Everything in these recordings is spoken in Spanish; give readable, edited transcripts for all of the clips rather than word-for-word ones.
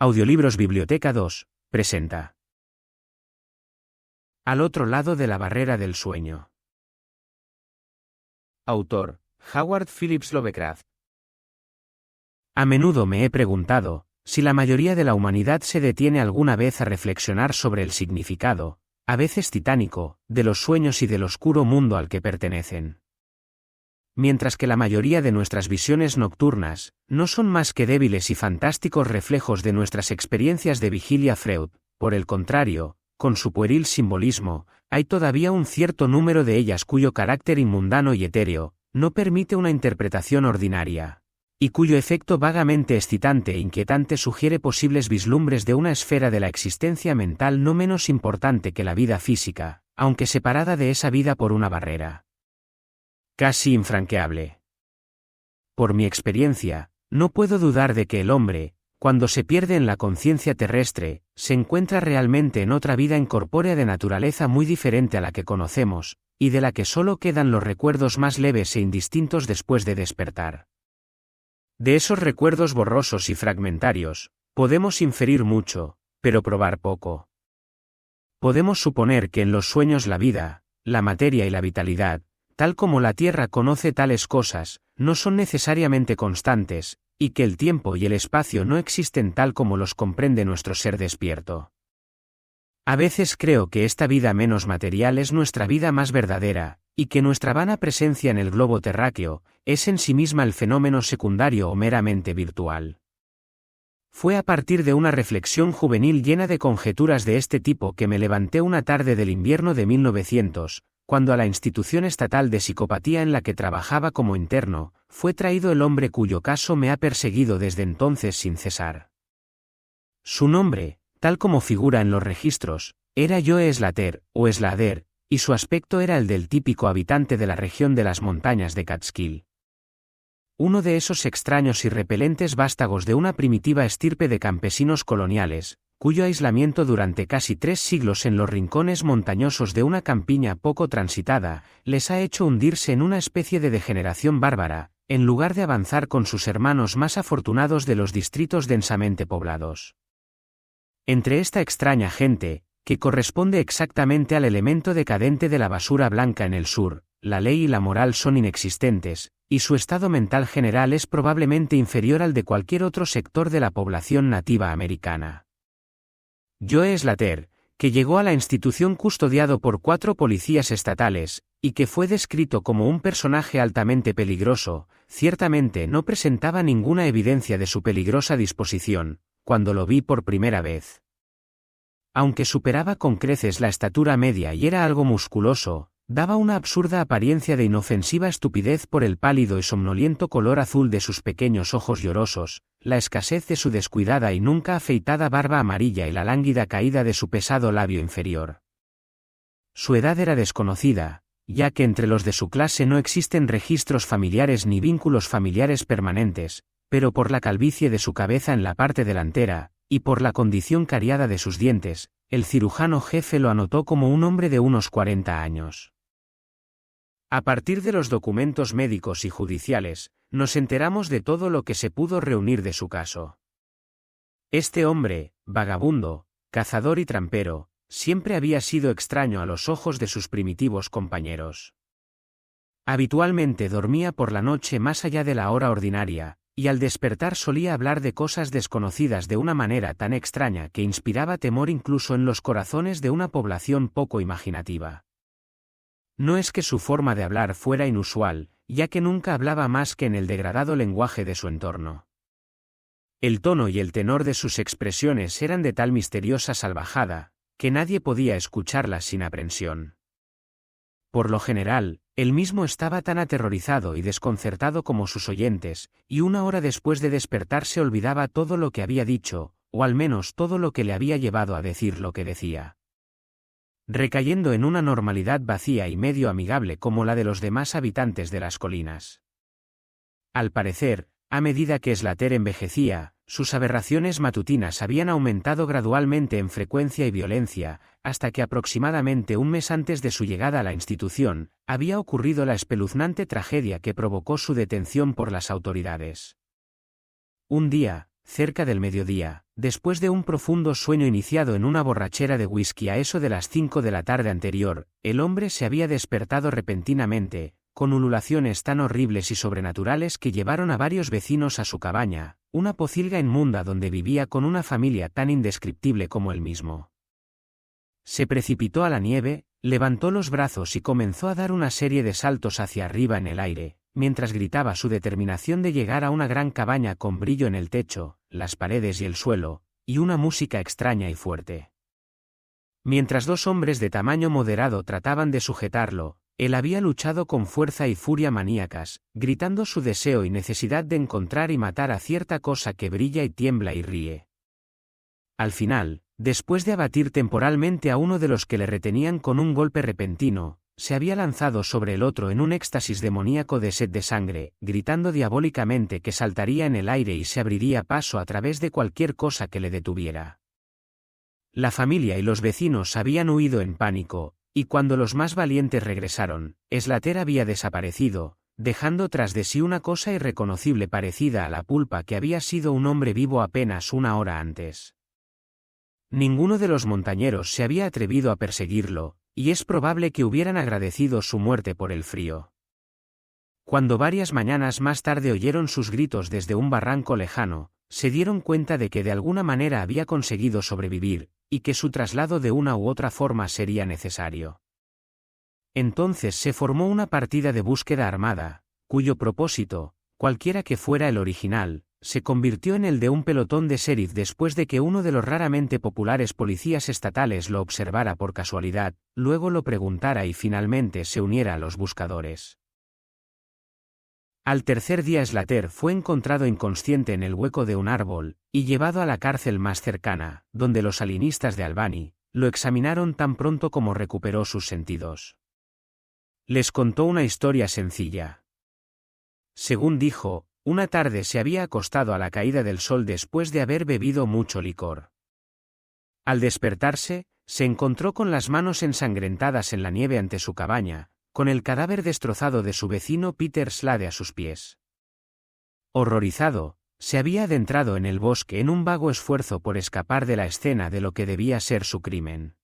Audiolibros Biblioteca 2, presenta. Al otro lado de la barrera del sueño. Autor: Howard Phillips Lovecraft. A menudo me he preguntado si la mayoría de la humanidad se detiene alguna vez a reflexionar sobre el significado, a veces titánico, de los sueños y del oscuro mundo al que pertenecen. Mientras que la mayoría de nuestras visiones nocturnas no son más que débiles y fantásticos reflejos de nuestras experiencias de vigilia Freud, por el contrario, con su pueril simbolismo, hay todavía un cierto número de ellas cuyo carácter inmundano y etéreo no permite una interpretación ordinaria, y cuyo efecto vagamente excitante e inquietante sugiere posibles vislumbres de una esfera de la existencia mental no menos importante que la vida física, aunque separada de esa vida por una barrera casi infranqueable. Por mi experiencia, no puedo dudar de que el hombre, cuando se pierde en la conciencia terrestre, se encuentra realmente en otra vida incorpórea de naturaleza muy diferente a la que conocemos, y de la que solo quedan los recuerdos más leves e indistintos después de despertar. De esos recuerdos borrosos y fragmentarios, podemos inferir mucho, pero probar poco. Podemos suponer que en los sueños la vida, la materia y la vitalidad, tal como la Tierra conoce tales cosas, no son necesariamente constantes, y que el tiempo y el espacio no existen tal como los comprende nuestro ser despierto. A veces creo que esta vida menos material es nuestra vida más verdadera, y que nuestra vana presencia en el globo terráqueo es en sí misma el fenómeno secundario o meramente virtual. Fue a partir de una reflexión juvenil llena de conjeturas de este tipo que me levanté una tarde del invierno de 1900, cuando a la institución estatal de psicopatía en la que trabajaba como interno, fue traído el hombre cuyo caso me ha perseguido desde entonces sin cesar. Su nombre, tal como figura en los registros, era Joe Slater, o Slater, y su aspecto era el del típico habitante de la región de las montañas de Catskill. Uno de esos extraños y repelentes vástagos de una primitiva estirpe de campesinos coloniales, cuyo aislamiento durante casi 3 siglos en los rincones montañosos de una campiña poco transitada, les ha hecho hundirse en una especie de degeneración bárbara, en lugar de avanzar con sus hermanos más afortunados de los distritos densamente poblados. Entre esta extraña gente, que corresponde exactamente al elemento decadente de la basura blanca en el sur, la ley y la moral son inexistentes, y su estado mental general es probablemente inferior al de cualquier otro sector de la población nativa americana. Joe Slater, que llegó a la institución custodiado por 4 policías estatales, y que fue descrito como un personaje altamente peligroso, ciertamente no presentaba ninguna evidencia de su peligrosa disposición, cuando lo vi por primera vez. Aunque superaba con creces la estatura media y era algo musculoso, daba una absurda apariencia de inofensiva estupidez por el pálido y somnoliento color azul de sus pequeños ojos llorosos, la escasez de su descuidada y nunca afeitada barba amarilla y la lánguida caída de su pesado labio inferior. Su edad era desconocida, ya que entre los de su clase no existen registros familiares ni vínculos familiares permanentes, pero por la calvicie de su cabeza en la parte delantera, y por la condición cariada de sus dientes, el cirujano jefe lo anotó como un hombre de unos 40 años. A partir de los documentos médicos y judiciales, nos enteramos de todo lo que se pudo reunir de su caso. Este hombre, vagabundo, cazador y trampero, siempre había sido extraño a los ojos de sus primitivos compañeros. Habitualmente dormía por la noche más allá de la hora ordinaria, y al despertar solía hablar de cosas desconocidas de una manera tan extraña que inspiraba temor incluso en los corazones de una población poco imaginativa. No es que su forma de hablar fuera inusual, ya que nunca hablaba más que en el degradado lenguaje de su entorno. El tono y el tenor de sus expresiones eran de tal misteriosa salvajada, que nadie podía escucharlas sin aprensión. Por lo general, él mismo estaba tan aterrorizado y desconcertado como sus oyentes, y una hora después de despertar se olvidaba todo lo que había dicho, o al menos todo lo que le había llevado a decir lo que decía. Recayendo en una normalidad vacía y medio amigable como la de los demás habitantes de las colinas. Al parecer, a medida que Slater envejecía, sus aberraciones matutinas habían aumentado gradualmente en frecuencia y violencia, hasta que aproximadamente un mes antes de su llegada a la institución, había ocurrido la espeluznante tragedia que provocó su detención por las autoridades. Un día, cerca del mediodía, después de un profundo sueño iniciado en una borrachera de whisky a eso de las 5 de la tarde anterior, el hombre se había despertado repentinamente, con ululaciones tan horribles y sobrenaturales que llevaron a varios vecinos a su cabaña, una pocilga inmunda donde vivía con una familia tan indescriptible como él mismo. Se precipitó a la nieve, levantó los brazos y comenzó a dar una serie de saltos hacia arriba en el aire, mientras gritaba su determinación de llegar a una gran cabaña con brillo en el techo, las paredes y el suelo, y una música extraña y fuerte. Mientras dos hombres de tamaño moderado trataban de sujetarlo, él había luchado con fuerza y furia maníacas, gritando su deseo y necesidad de encontrar y matar a cierta cosa que brilla y tiembla y ríe. Al final, después de abatir temporalmente a uno de los que le retenían con un golpe repentino, se había lanzado sobre el otro en un éxtasis demoníaco de sed de sangre, gritando diabólicamente que saltaría en el aire y se abriría paso a través de cualquier cosa que le detuviera. La familia y los vecinos habían huido en pánico, y cuando los más valientes regresaron, Slater había desaparecido, dejando tras de sí una cosa irreconocible parecida a la pulpa que había sido un hombre vivo apenas una hora antes. Ninguno de los montañeros se había atrevido a perseguirlo, y es probable que hubieran agradecido su muerte por el frío. Cuando varias mañanas más tarde oyeron sus gritos desde un barranco lejano, se dieron cuenta de que de alguna manera había conseguido sobrevivir, y que su traslado de una u otra forma sería necesario. Entonces se formó una partida de búsqueda armada, cuyo propósito, cualquiera que fuera el original, se convirtió en el de un pelotón de sheriff después de que uno de los raramente populares policías estatales lo observara por casualidad, luego lo preguntara y finalmente se uniera a los buscadores. Al tercer día Slater fue encontrado inconsciente en el hueco de un árbol, y llevado a la cárcel más cercana, donde los alienistas de Albany lo examinaron tan pronto como recuperó sus sentidos. Les contó una historia sencilla. Según dijo, una tarde se había acostado a la caída del sol después de haber bebido mucho licor. Al despertarse, se encontró con las manos ensangrentadas en la nieve ante su cabaña, con el cadáver destrozado de su vecino Peter Slade a sus pies. Horrorizado, se había adentrado en el bosque en un vago esfuerzo por escapar de la escena de lo que debía ser su crimen.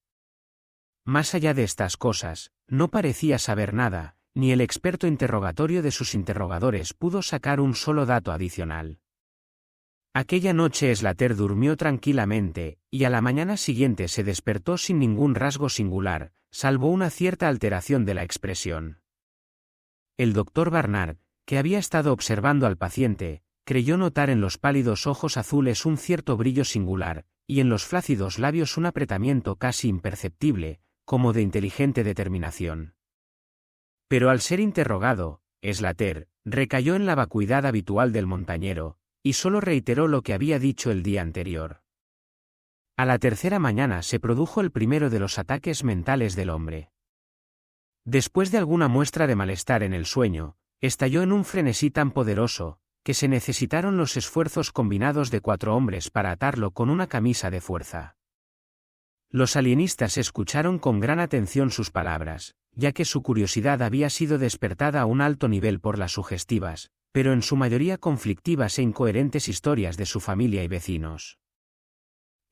Más allá de estas cosas, no parecía saber nada, ni el experto interrogatorio de sus interrogadores pudo sacar un solo dato adicional. Aquella noche Slater durmió tranquilamente, y a la mañana siguiente se despertó sin ningún rasgo singular, salvo una cierta alteración de la expresión. El doctor Barnard, que había estado observando al paciente, creyó notar en los pálidos ojos azules un cierto brillo singular, y en los flácidos labios un apretamiento casi imperceptible, como de inteligente determinación. Pero al ser interrogado, Slater recayó en la vacuidad habitual del montañero, y solo reiteró lo que había dicho el día anterior. A la tercera mañana se produjo el primero de los ataques mentales del hombre. Después de alguna muestra de malestar en el sueño, estalló en un frenesí tan poderoso, que se necesitaron los esfuerzos combinados de 4 hombres para atarlo con una camisa de fuerza. Los alienistas escucharon con gran atención sus palabras, ya que su curiosidad había sido despertada a un alto nivel por las sugestivas, pero en su mayoría conflictivas e incoherentes historias de su familia y vecinos.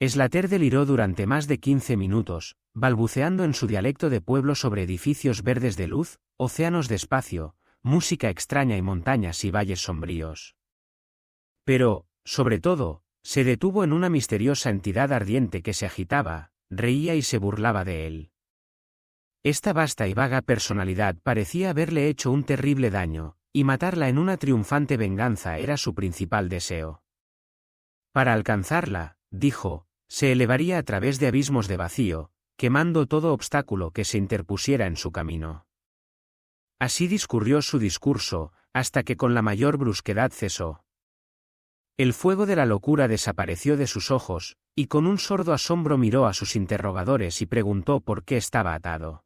Slater deliró durante más de 15 minutos, balbuceando en su dialecto de pueblo sobre edificios verdes de luz, océanos de espacio, música extraña y montañas y valles sombríos. Pero, sobre todo, se detuvo en una misteriosa entidad ardiente que se agitaba, reía y se burlaba de él. Esta vasta y vaga personalidad parecía haberle hecho un terrible daño, y matarla en una triunfante venganza era su principal deseo. Para alcanzarla, dijo, se elevaría a través de abismos de vacío, quemando todo obstáculo que se interpusiera en su camino. Así discurrió su discurso, hasta que con la mayor brusquedad cesó. El fuego de la locura desapareció de sus ojos, y con un sordo asombro miró a sus interrogadores y preguntó por qué estaba atado.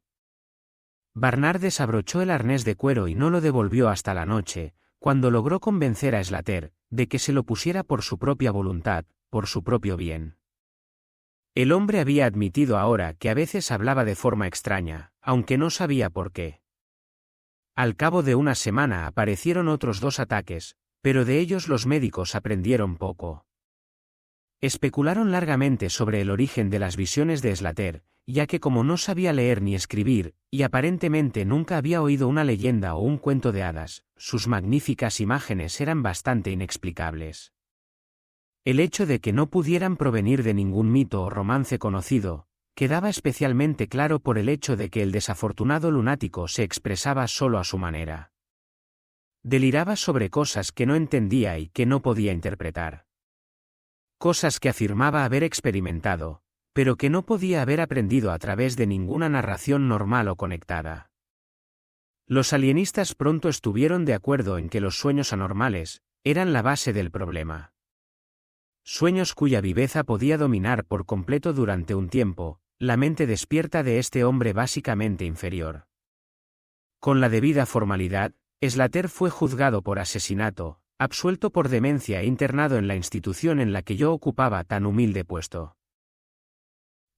Barnard desabrochó el arnés de cuero y no lo devolvió hasta la noche, cuando logró convencer a Slater de que se lo pusiera por su propia voluntad, por su propio bien. El hombre había admitido ahora que a veces hablaba de forma extraña, aunque no sabía por qué. Al cabo de una semana aparecieron otros 2 ataques, pero de ellos los médicos aprendieron poco. Especularon largamente sobre el origen de las visiones de Slater, ya que como no sabía leer ni escribir, y aparentemente nunca había oído una leyenda o un cuento de hadas, sus magníficas imágenes eran bastante inexplicables. El hecho de que no pudieran provenir de ningún mito o romance conocido, quedaba especialmente claro por el hecho de que el desafortunado lunático se expresaba solo a su manera. Deliraba sobre cosas que no entendía y que no podía interpretar. Cosas que afirmaba haber experimentado, pero que no podía haber aprendido a través de ninguna narración normal o conectada. Los alienistas pronto estuvieron de acuerdo en que los sueños anormales eran la base del problema. Sueños cuya viveza podía dominar por completo durante un tiempo, la mente despierta de este hombre básicamente inferior. Con la debida formalidad, Slater fue juzgado por asesinato, absuelto por demencia e internado en la institución en la que yo ocupaba tan humilde puesto.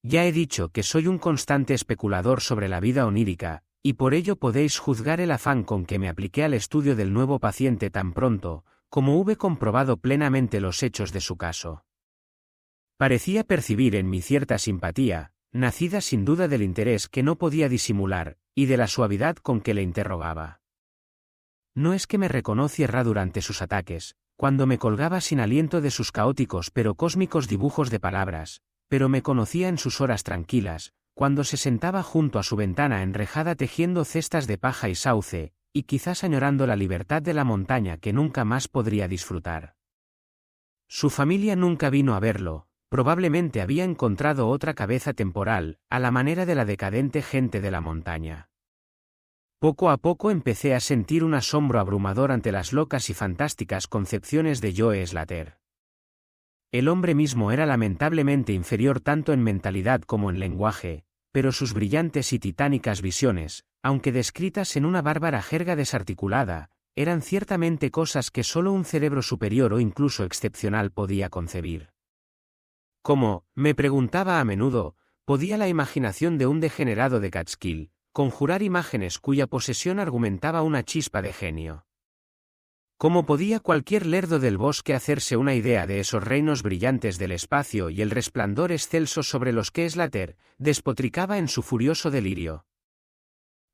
Ya he dicho que soy un constante especulador sobre la vida onírica, y por ello podéis juzgar el afán con que me apliqué al estudio del nuevo paciente tan pronto, como hube comprobado plenamente los hechos de su caso. Parecía percibir en mí cierta simpatía, nacida sin duda del interés que no podía disimular, y de la suavidad con que le interrogaba. No es que me reconociera durante sus ataques, cuando me colgaba sin aliento de sus caóticos pero cósmicos dibujos de palabras, pero me conocía en sus horas tranquilas, cuando se sentaba junto a su ventana enrejada tejiendo cestas de paja y sauce, y quizás añorando la libertad de la montaña que nunca más podría disfrutar. Su familia nunca vino a verlo, probablemente había encontrado otra cabeza temporal, a la manera de la decadente gente de la montaña. Poco a poco empecé a sentir un asombro abrumador ante las locas y fantásticas concepciones de Joe Slater. El hombre mismo era lamentablemente inferior tanto en mentalidad como en lenguaje, pero sus brillantes y titánicas visiones, aunque descritas en una bárbara jerga desarticulada, eran ciertamente cosas que solo un cerebro superior o incluso excepcional podía concebir. ¿Cómo, me preguntaba a menudo, podía la imaginación de un degenerado de Catskill conjurar imágenes cuya posesión argumentaba una chispa de genio? ¿Cómo podía cualquier lerdo del bosque hacerse una idea de esos reinos brillantes del espacio y el resplandor excelso sobre los que Slater despotricaba en su furioso delirio?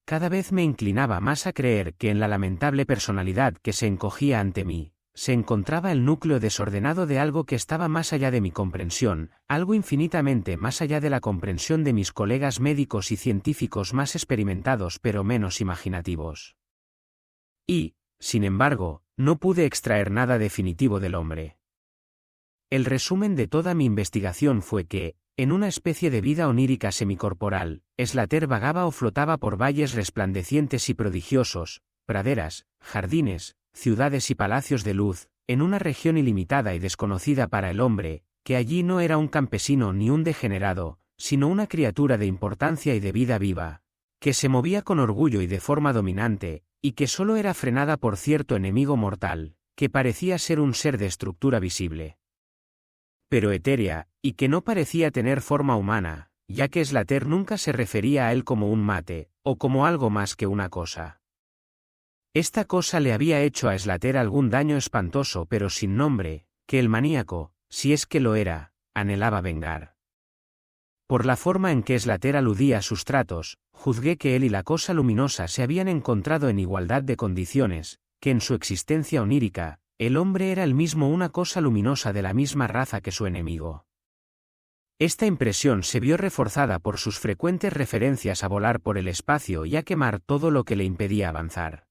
Cada vez me inclinaba más a creer que en la lamentable personalidad que se encogía ante mí, se encontraba el núcleo desordenado de algo que estaba más allá de mi comprensión, algo infinitamente más allá de la comprensión de mis colegas médicos y científicos más experimentados pero menos imaginativos. Y, sin embargo, no pude extraer nada definitivo del hombre. El resumen de toda mi investigación fue que, en una especie de vida onírica semicorporal, Slater vagaba o flotaba por valles resplandecientes y prodigiosos, praderas, jardines, ciudades y palacios de luz, en una región ilimitada y desconocida para el hombre, que allí no era un campesino ni un degenerado, sino una criatura de importancia y de vida viva, que se movía con orgullo y de forma dominante, y que solo era frenada por cierto enemigo mortal, que parecía ser un ser de estructura visible, pero etérea, y que no parecía tener forma humana, ya que Slater nunca se refería a él como un mate, o como algo más que una cosa. Esta cosa le había hecho a Slater algún daño espantoso pero sin nombre, que el maníaco, si es que lo era, anhelaba vengar. Por la forma en que Slater aludía a sus tratos, juzgué que él y la cosa luminosa se habían encontrado en igualdad de condiciones, que en su existencia onírica, el hombre era el mismo una cosa luminosa de la misma raza que su enemigo. Esta impresión se vio reforzada por sus frecuentes referencias a volar por el espacio y a quemar todo lo que le impedía avanzar.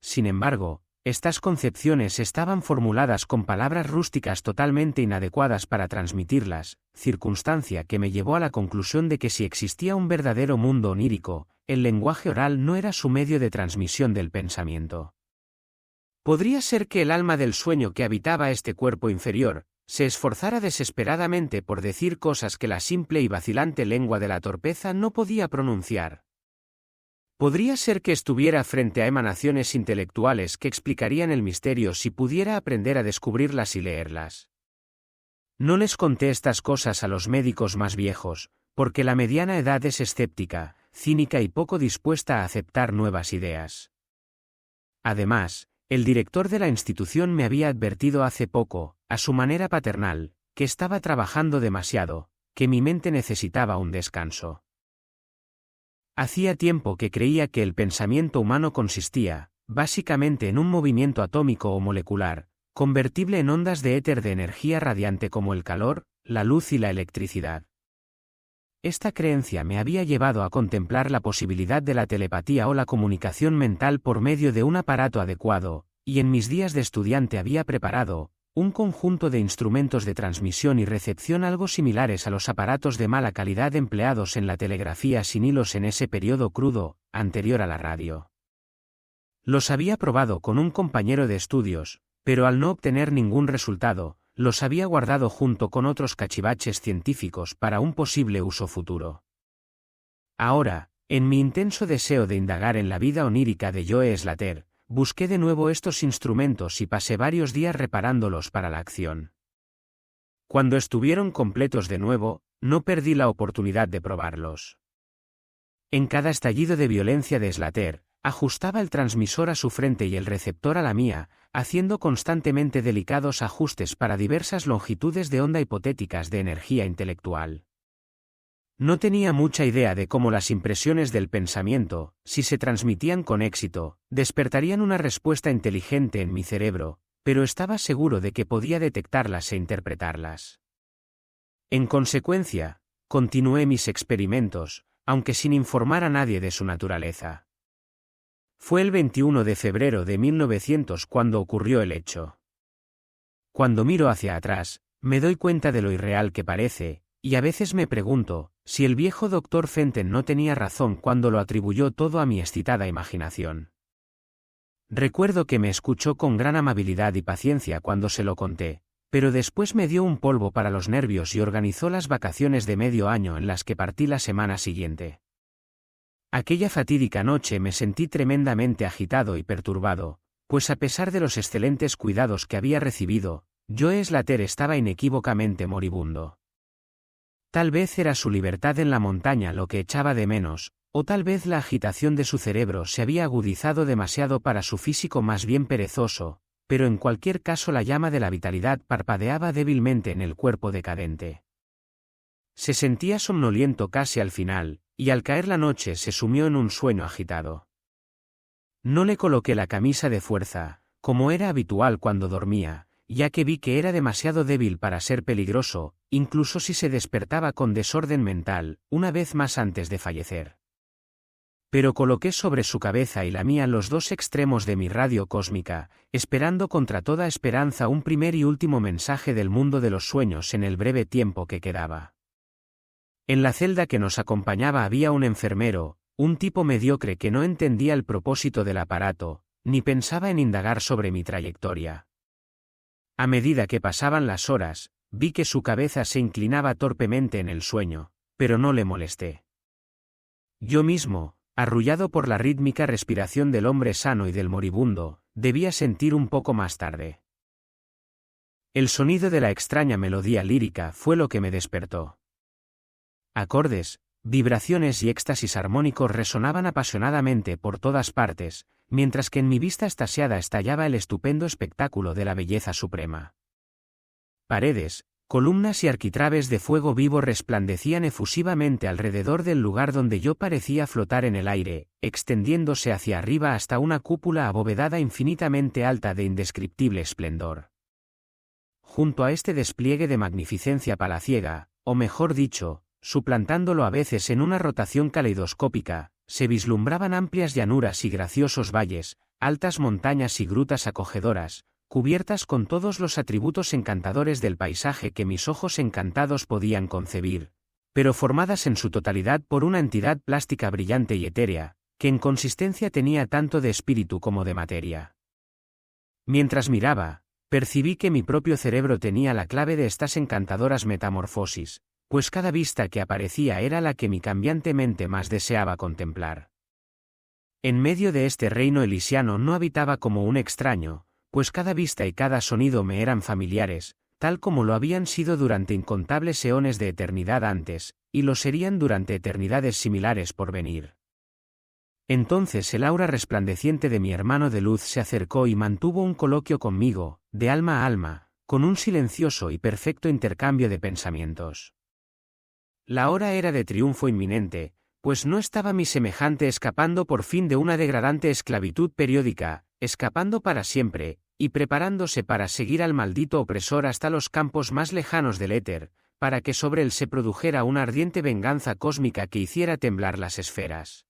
Sin embargo, estas concepciones estaban formuladas con palabras rústicas totalmente inadecuadas para transmitirlas, circunstancia que me llevó a la conclusión de que si existía un verdadero mundo onírico, el lenguaje oral no era su medio de transmisión del pensamiento. ¿Podría ser que el alma del sueño que habitaba este cuerpo inferior se esforzara desesperadamente por decir cosas que la simple y vacilante lengua de la torpeza no podía pronunciar? ¿Podría ser que estuviera frente a emanaciones intelectuales que explicarían el misterio si pudiera aprender a descubrirlas y leerlas? No les conté estas cosas a los médicos más viejos, porque la mediana edad es escéptica, cínica y poco dispuesta a aceptar nuevas ideas. Además, el director de la institución me había advertido hace poco, a su manera paternal, que estaba trabajando demasiado, que mi mente necesitaba un descanso. Hacía tiempo que creía que el pensamiento humano consistía, básicamente, en un movimiento atómico o molecular, convertible en ondas de éter de energía radiante como el calor, la luz y la electricidad. Esta creencia me había llevado a contemplar la posibilidad de la telepatía o la comunicación mental por medio de un aparato adecuado, y en mis días de estudiante había preparado un conjunto de instrumentos de transmisión y recepción algo similares a los aparatos de mala calidad empleados en la telegrafía sin hilos en ese periodo crudo, anterior a la radio. Los había probado con un compañero de estudios, pero al no obtener ningún resultado, los había guardado junto con otros cachivaches científicos para un posible uso futuro. Ahora, en mi intenso deseo de indagar en la vida onírica de Joe Slater, busqué de nuevo estos instrumentos y pasé varios días reparándolos para la acción. Cuando estuvieron completos de nuevo, no perdí la oportunidad de probarlos. En cada estallido de violencia de Slater, ajustaba el transmisor a su frente y el receptor a la mía, haciendo constantemente delicados ajustes para diversas longitudes de onda hipotéticas de energía intelectual. No tenía mucha idea de cómo las impresiones del pensamiento, si se transmitían con éxito, despertarían una respuesta inteligente en mi cerebro, pero estaba seguro de que podía detectarlas e interpretarlas. En consecuencia, continué mis experimentos, aunque sin informar a nadie de su naturaleza. Fue el 21 de febrero de 1900 cuando ocurrió el hecho. Cuando miro hacia atrás, me doy cuenta de lo irreal que parece, y a veces me pregunto si el viejo Dr. Fenton no tenía razón cuando lo atribuyó todo a mi excitada imaginación. Recuerdo que me escuchó con gran amabilidad y paciencia cuando se lo conté, pero después me dio un polvo para los nervios y organizó las vacaciones de medio año en las que partí la semana siguiente. Aquella fatídica noche me sentí tremendamente agitado y perturbado, pues a pesar de los excelentes cuidados que había recibido, Joe Slater estaba inequívocamente moribundo. Tal vez era su libertad en la montaña lo que echaba de menos, o tal vez la agitación de su cerebro se había agudizado demasiado para su físico más bien perezoso, pero en cualquier caso la llama de la vitalidad parpadeaba débilmente en el cuerpo decadente. Se sentía somnoliento casi al final, y al caer la noche se sumió en un sueño agitado. No le coloqué la camisa de fuerza, como era habitual cuando dormía, ya que vi que era demasiado débil para ser peligroso, incluso si se despertaba con desorden mental, una vez más antes de fallecer. Pero coloqué sobre su cabeza y la mía los dos extremos de mi radio cósmica, esperando contra toda esperanza un primer y último mensaje del mundo de los sueños en el breve tiempo que quedaba. En la celda que nos acompañaba había un enfermero, un tipo mediocre que no entendía el propósito del aparato, ni pensaba en indagar sobre mi trayectoria. A medida que pasaban las horas, vi que su cabeza se inclinaba torpemente en el sueño, pero no le molesté. Yo mismo, arrullado por la rítmica respiración del hombre sano y del moribundo, debía sentir un poco más tarde. El sonido de la extraña melodía lírica fue lo que me despertó. Acordes, vibraciones y éxtasis armónicos resonaban apasionadamente por todas partes, mientras que en mi vista extasiada estallaba el estupendo espectáculo de la belleza suprema. Paredes, columnas y arquitrabes de fuego vivo resplandecían efusivamente alrededor del lugar donde yo parecía flotar en el aire, extendiéndose hacia arriba hasta una cúpula abovedada infinitamente alta de indescriptible esplendor. Junto a este despliegue de magnificencia palaciega, o mejor dicho, suplantándolo a veces en una rotación caleidoscópica, se vislumbraban amplias llanuras y graciosos valles, altas montañas y grutas acogedoras, cubiertas con todos los atributos encantadores del paisaje que mis ojos encantados podían concebir, pero formadas en su totalidad por una entidad plástica brillante y etérea, que en consistencia tenía tanto de espíritu como de materia. Mientras miraba, percibí que mi propio cerebro tenía la clave de estas encantadoras metamorfosis, pues cada vista que aparecía era la que mi cambiante mente más deseaba contemplar. En medio de este reino elisiano no habitaba como un extraño, pues cada vista y cada sonido me eran familiares, tal como lo habían sido durante incontables eones de eternidad antes, y lo serían durante eternidades similares por venir. Entonces el aura resplandeciente de mi hermano de luz se acercó y mantuvo un coloquio conmigo, de alma a alma, con un silencioso y perfecto intercambio de pensamientos. La hora era de triunfo inminente, pues no estaba mi semejante escapando por fin de una degradante esclavitud periódica, escapando para siempre, y preparándose para seguir al maldito opresor hasta los campos más lejanos del éter, para que sobre él se produjera una ardiente venganza cósmica que hiciera temblar las esferas.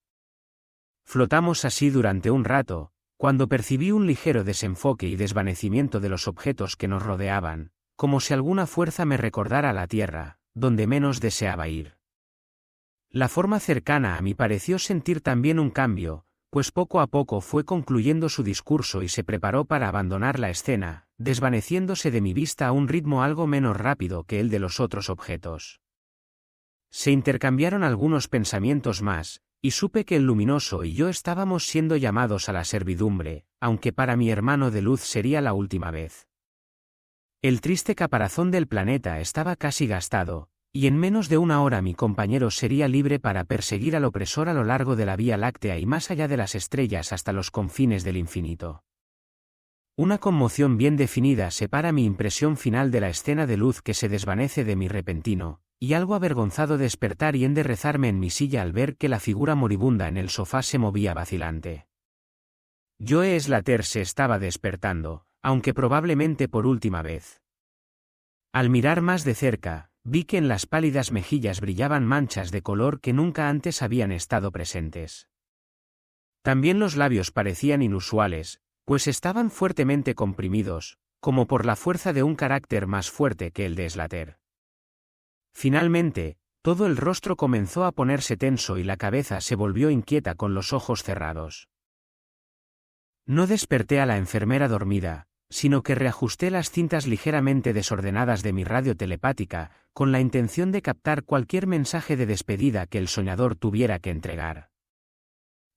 Flotamos así durante un rato, cuando percibí un ligero desenfoque y desvanecimiento de los objetos que nos rodeaban, como si alguna fuerza me recordara la tierra, donde menos deseaba ir. La forma cercana a mí pareció sentir también un cambio, pues poco a poco fue concluyendo su discurso y se preparó para abandonar la escena, desvaneciéndose de mi vista a un ritmo algo menos rápido que el de los otros objetos. Se intercambiaron algunos pensamientos más, y supe que el luminoso y yo estábamos siendo llamados a la servidumbre, aunque para mi hermano de luz sería la última vez. El triste caparazón del planeta estaba casi gastado, y en menos de una hora mi compañero sería libre para perseguir al opresor a lo largo de la Vía Láctea y más allá de las estrellas hasta los confines del infinito. Una conmoción bien definida separa mi impresión final de la escena de luz que se desvanece de mi repentino, y algo avergonzado despertar y enderezarme en mi silla al ver que la figura moribunda en el sofá se movía vacilante. Joe Slater se estaba despertando, aunque probablemente por última vez. Al mirar más de cerca, vi que en las pálidas mejillas brillaban manchas de color que nunca antes habían estado presentes. También los labios parecían inusuales, pues estaban fuertemente comprimidos, como por la fuerza de un carácter más fuerte que el de Slater. Finalmente, todo el rostro comenzó a ponerse tenso y la cabeza se volvió inquieta con los ojos cerrados. No desperté a la enfermera dormida, sino que reajusté las cintas ligeramente desordenadas de mi radio telepática, con la intención de captar cualquier mensaje de despedida que el soñador tuviera que entregar.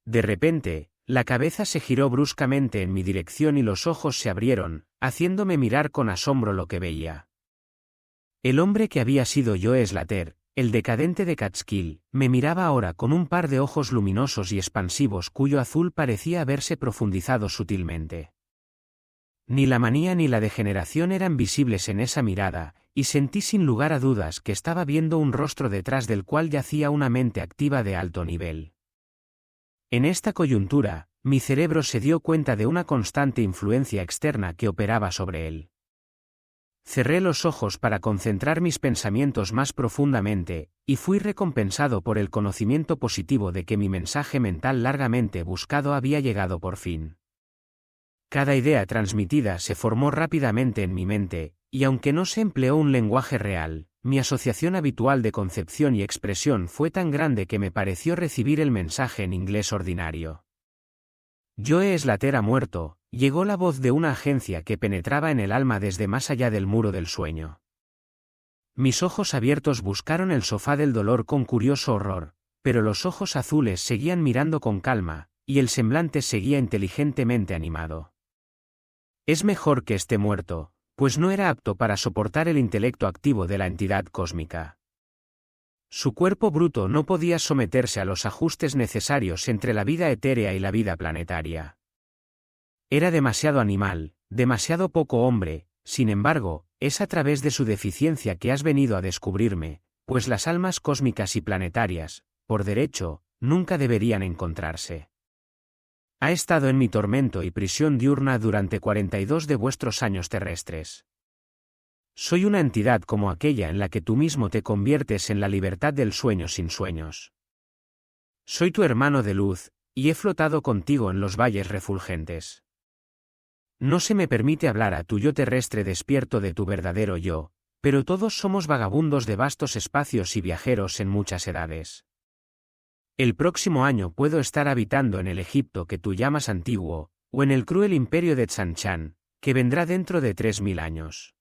De repente, la cabeza se giró bruscamente en mi dirección y los ojos se abrieron, haciéndome mirar con asombro lo que veía. El hombre que había sido Joe Slater, el decadente de Catskill, me miraba ahora con un par de ojos luminosos y expansivos cuyo azul parecía haberse profundizado sutilmente. Ni la manía ni la degeneración eran visibles en esa mirada, y sentí sin lugar a dudas que estaba viendo un rostro detrás del cual yacía una mente activa de alto nivel. En esta coyuntura, mi cerebro se dio cuenta de una constante influencia externa que operaba sobre él. Cerré los ojos para concentrar mis pensamientos más profundamente, y fui recompensado por el conocimiento positivo de que mi mensaje mental largamente buscado había llegado por fin. Cada idea transmitida se formó rápidamente en mi mente, y aunque no se empleó un lenguaje real, mi asociación habitual de concepción y expresión fue tan grande que me pareció recibir el mensaje en inglés ordinario. Joe Slater ha muerto, llegó la voz de una agencia que penetraba en el alma desde más allá del muro del sueño. Mis ojos abiertos buscaron el sofá del dolor con curioso horror, pero los ojos azules seguían mirando con calma, y el semblante seguía inteligentemente animado. Es mejor que esté muerto, pues no era apto para soportar el intelecto activo de la entidad cósmica. Su cuerpo bruto no podía someterse a los ajustes necesarios entre la vida etérea y la vida planetaria. Era demasiado animal, demasiado poco hombre, sin embargo, es a través de su deficiencia que has venido a descubrirme, pues las almas cósmicas y planetarias, por derecho, nunca deberían encontrarse. Ha estado en mi tormento y prisión diurna durante 42 de vuestros años terrestres. Soy una entidad como aquella en la que tú mismo te conviertes en la libertad del sueño sin sueños. Soy tu hermano de luz, y he flotado contigo en los valles refulgentes. No se me permite hablar a tu yo terrestre despierto de tu verdadero yo, pero todos somos vagabundos de vastos espacios y viajeros en muchas edades. El próximo año puedo estar habitando en el Egipto que tú llamas antiguo, o en el cruel imperio de Tsanchan, que vendrá dentro de 3000 años.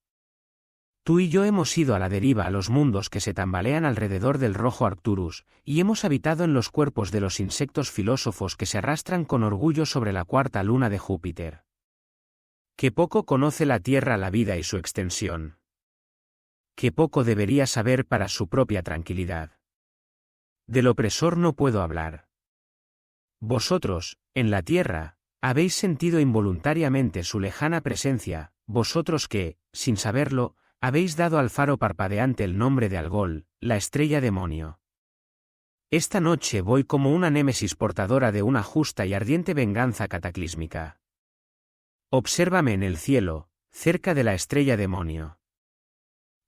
Tú y yo hemos ido a la deriva a los mundos que se tambalean alrededor del rojo Arcturus, y hemos habitado en los cuerpos de los insectos filósofos que se arrastran con orgullo sobre la cuarta luna de Júpiter. Qué poco conoce la Tierra la vida y su extensión. Qué poco debería saber para su propia tranquilidad. Del opresor no puedo hablar. Vosotros, en la Tierra, habéis sentido involuntariamente su lejana presencia, vosotros que, sin saberlo, habéis dado al faro parpadeante el nombre de Algol, la estrella demonio. Esta noche voy como una némesis portadora de una justa y ardiente venganza cataclísmica. Obsérvame en el cielo, cerca de la estrella demonio.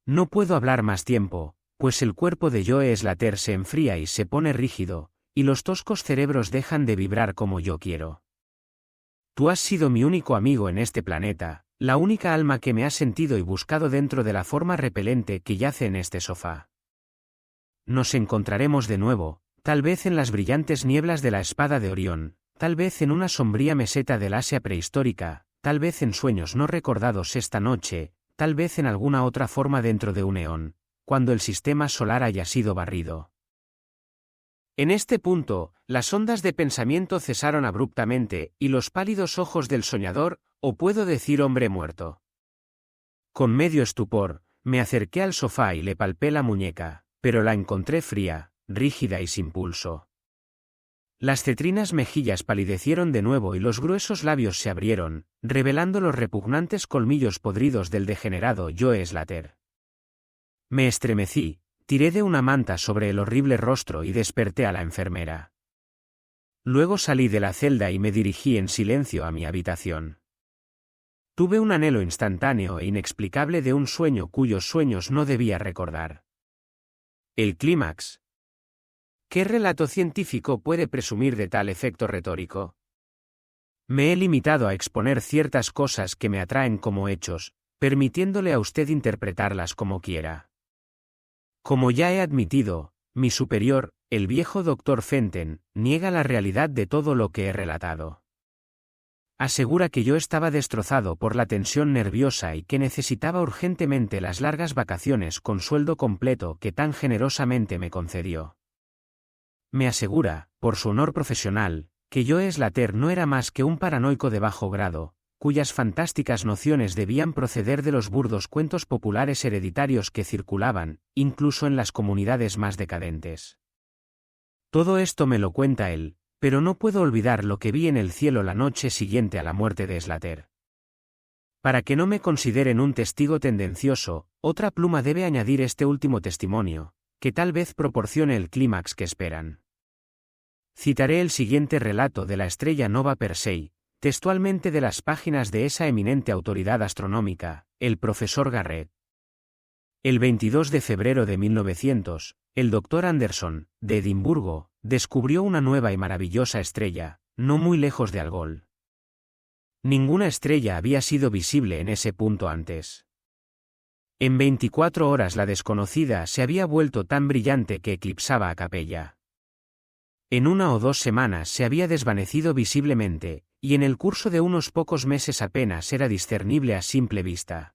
No puedo hablar más tiempo, pues el cuerpo de Joe Slater se enfría y se pone rígido, y los toscos cerebros dejan de vibrar como yo quiero. Tú has sido mi único amigo en este planeta, la única alma que me ha sentido y buscado dentro de la forma repelente que yace en este sofá. Nos encontraremos de nuevo, tal vez en las brillantes nieblas de la espada de Orión, tal vez en una sombría meseta del Asia prehistórica, tal vez en sueños no recordados esta noche, tal vez en alguna otra forma dentro de un eón, cuando el sistema solar haya sido barrido. En este punto, las ondas de pensamiento cesaron abruptamente, y los pálidos ojos del soñador, o puedo decir hombre muerto. Con medio estupor, me acerqué al sofá y le palpé la muñeca, pero la encontré fría, rígida y sin pulso. Las cetrinas mejillas palidecieron de nuevo y los gruesos labios se abrieron, revelando los repugnantes colmillos podridos del degenerado Joe Slater. Me estremecí, tiré de una manta sobre el horrible rostro y desperté a la enfermera. Luego salí de la celda y me dirigí en silencio a mi habitación. Tuve un anhelo instantáneo e inexplicable de un sueño cuyos sueños no debía recordar. El clímax. ¿Qué relato científico puede presumir de tal efecto retórico? Me he limitado a exponer ciertas cosas que me atraen como hechos, permitiéndole a usted interpretarlas como quiera. Como ya he admitido, mi superior, el viejo Dr. Fenton, niega la realidad de todo lo que he relatado. Asegura que yo estaba destrozado por la tensión nerviosa y que necesitaba urgentemente las largas vacaciones con sueldo completo que tan generosamente me concedió. Me asegura, por su honor profesional, que Joe Slater no era más que un paranoico de bajo grado, cuyas fantásticas nociones debían proceder de los burdos cuentos populares hereditarios que circulaban, incluso en las comunidades más decadentes. Todo esto me lo cuenta él, pero no puedo olvidar lo que vi en el cielo la noche siguiente a la muerte de Slater. Para que no me consideren un testigo tendencioso, otra pluma debe añadir este último testimonio, que tal vez proporcione el clímax que esperan. Citaré el siguiente relato de la estrella Nova Persei, textualmente de las páginas de esa eminente autoridad astronómica, el profesor Garrett. El 22 de febrero de 1900, el Dr. Anderson, de Edimburgo, descubrió una nueva y maravillosa estrella, no muy lejos de Algol. Ninguna estrella había sido visible en ese punto antes. En 24 horas la desconocida se había vuelto tan brillante que eclipsaba a Capella. En 1 o 2 semanas se había desvanecido visiblemente, y en el curso de unos pocos meses apenas era discernible a simple vista.